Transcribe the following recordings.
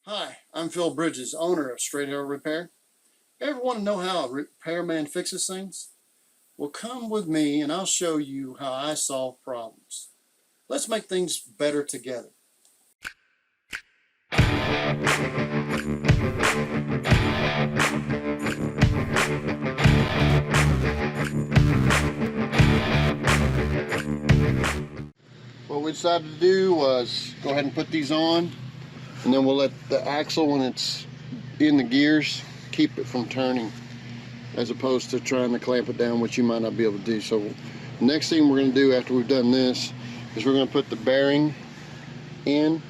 Hi, I'm Phil Bridges, owner of Straight Arrow Repair. Ever want to know how a repairman fixes things? Well, come with me and I'll show you how I solve problems. Let's make things better together. What we decided to do was go ahead and put these on, and then we'll let the axle, when it's in the gears, keep it from turning, as opposed to trying to clamp it down, which you might not be able to do. So the next thing we're going to do after we've done this is we're going to put the bearing in,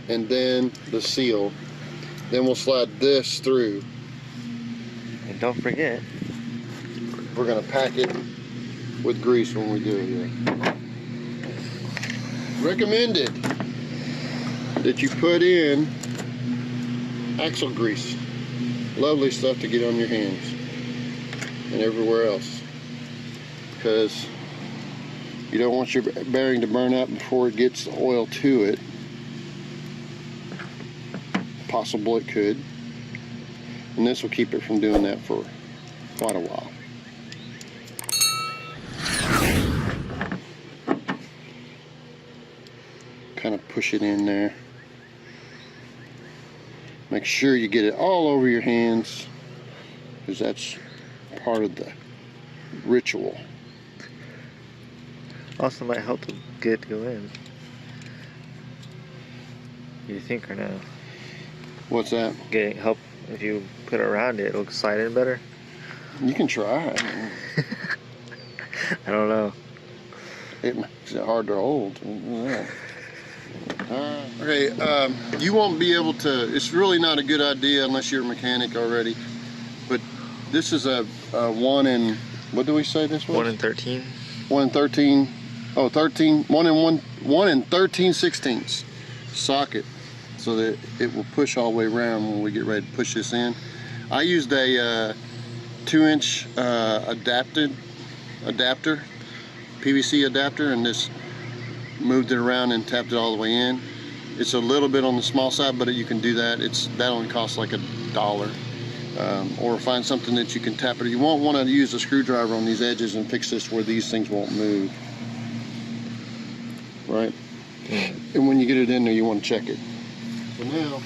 and then the seal. Then we'll slide this through. And don't forget, We're going to pack it with grease when we do it here. Recommended that you put in axle grease. Lovely stuff to get on your hands and everywhere else, because you don't want your bearing to burn up before it gets the oil to it. Possible it could, and this will keep it from doing that for quite a while. Kind of push it in there. Make sure you get it all over your hands, because that's part of the ritual. also might help to get it to go in. You think or no? What's that? Help if you put it around it, it'll slide in better. You can try. I don't know. It makes it hard to hold. Okay, you won't be able to, it's really not a good idea unless you're a mechanic already, but this is a 1 in, what do we say this was? 1 in 13. 1 in 13, oh 13, 1 in 13 sixteenths socket, so that it will push all the way around when we get ready to push this in. I used a 2-inch adapter, PVC adapter, and just moved it around and tapped it all the way in. It's a little bit on the small side, but you can do that. That only costs like $1. Or find something that you can tap it. You won't want to use a screwdriver on these edges and fix this where these things won't move. Right? And when you get it in there, you want to check it. For now,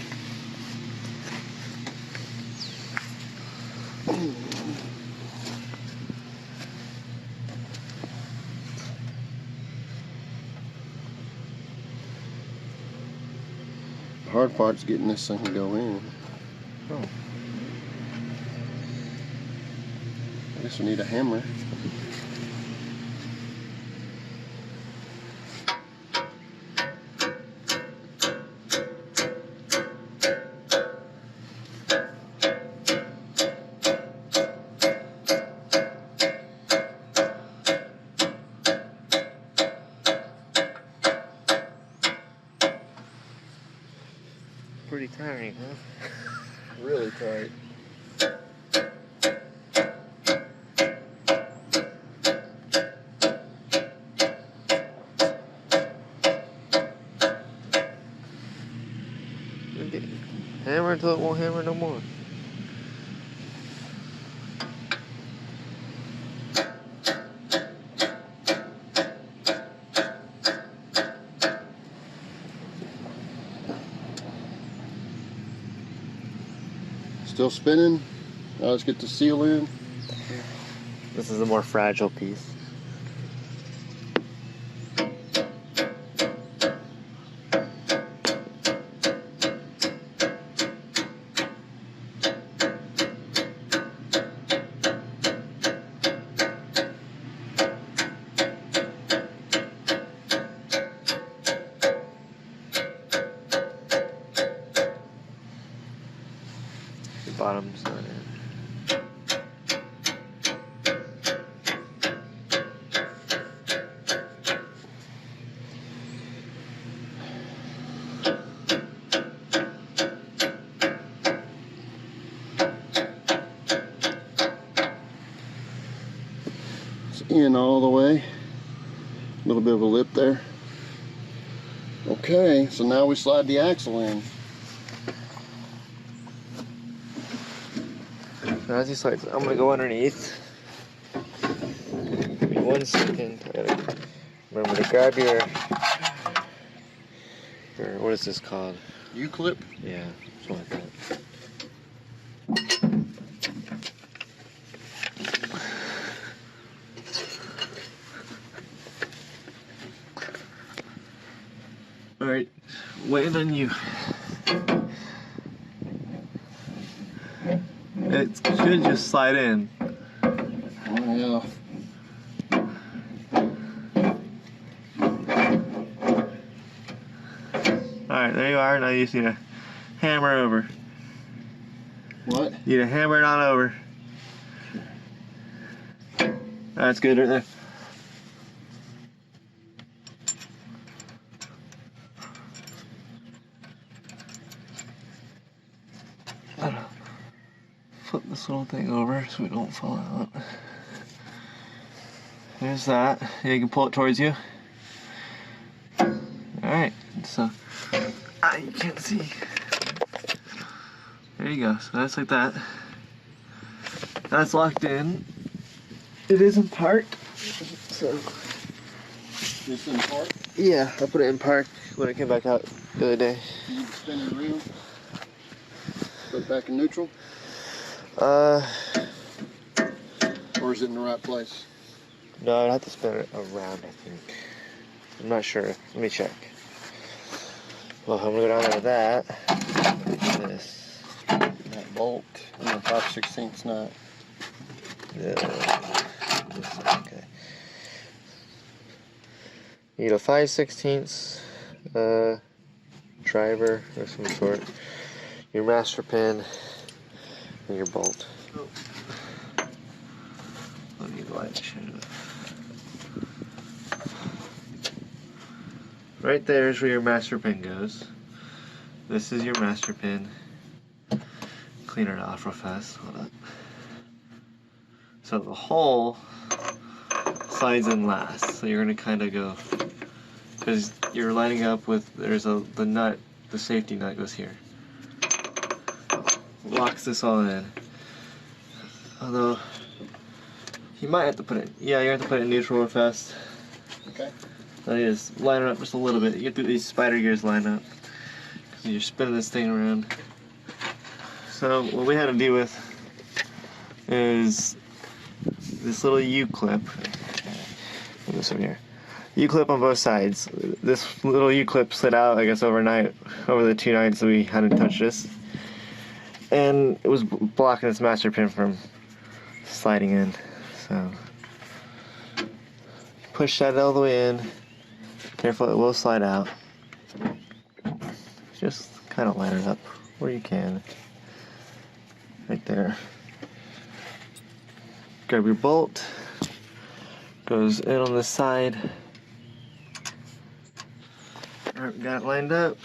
the hard part's getting this thing to go in. Oh. I guess we need a hammer. Pretty tiring, huh? Really tight. Hammer until it won't hammer no more. Still spinning. Now let's get the seal in. This is a more fragile piece. The bottom's not in. It's in all the way. A little bit of a lip there. Okay. Okay, so now we slide the axle in. Now as he slides, I'm gonna go underneath. Give me 1 second. I gotta remember to grab your what is this called? U-clip. Yeah, something like that. All right, waiting on you. It should just slide in. Oh, yeah. Alright, there you are. Now you just need to hammer over. What? You need to hammer it on over. That's good right there. Flip this little thing over so we don't fall out. There's that. Yeah, you can pull it towards you. Alright, so you can't see. There you go. So that's like that. That's locked in. It is in park. So This in park? yeah, I put it in park when I came back out the other day. You can spin it around. Put it back in neutral? Or is it in the right place? No, I'd have to spin it around, I think. I'm not sure. Let me check. Well, I'm gonna go down there with that. This. That bolt and the 5/16 nut. Okay. You need a 5/16 driver of some sort, your master pin, and your bolt. Oh. Let me light you. Right there is where your master pin goes. This is your master pin. Clean it off real fast. Hold up. So the hole slides in last. So you're gonna kind of go, because you're lining up with, the nut, the safety nut goes here. Locks this all in. Although, you might have to put it, yeah, you have to put it in neutral real fast. Okay. Then you just line it up just a little bit. You get these spider gears line up, because you're spinning this thing around. So what we had to deal with is this little U-clip. Put this over here. U-clip on both sides. This little U-clip slid out, I guess, overnight, over the 2 nights that we hadn't touched this. And it was blocking this master pin from sliding in. So push that all the way in. Careful, it will slide out. Just kind of line it up where you can. Right there. Grab your bolt. Goes in on this side. Alright, got it lined up.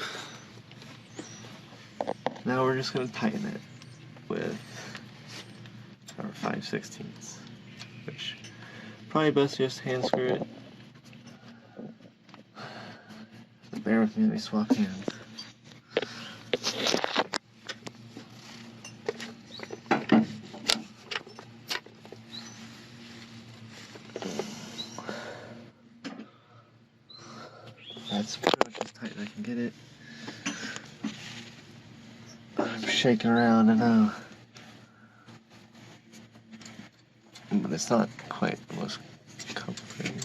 Now we're just going to tighten it with our 5/16, which probably best just hand screw it. So bear with me, let me swap hands. That's pretty much as tight as I can get it. I'm shaking around, I know. But it's not quite the most comforting.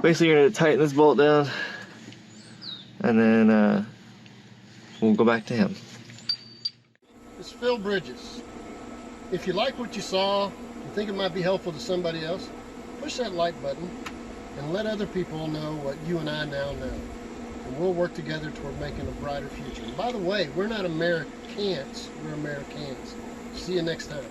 Basically, you're going to tighten this bolt down, and then we'll go back to him. It's Phil Bridges. If you like what you saw and think it might be helpful to somebody else, push that like button and let other people know what you and I now know. And we'll work together toward making a brighter future. And by the way, we're not Americans, we're Americans. See you next time.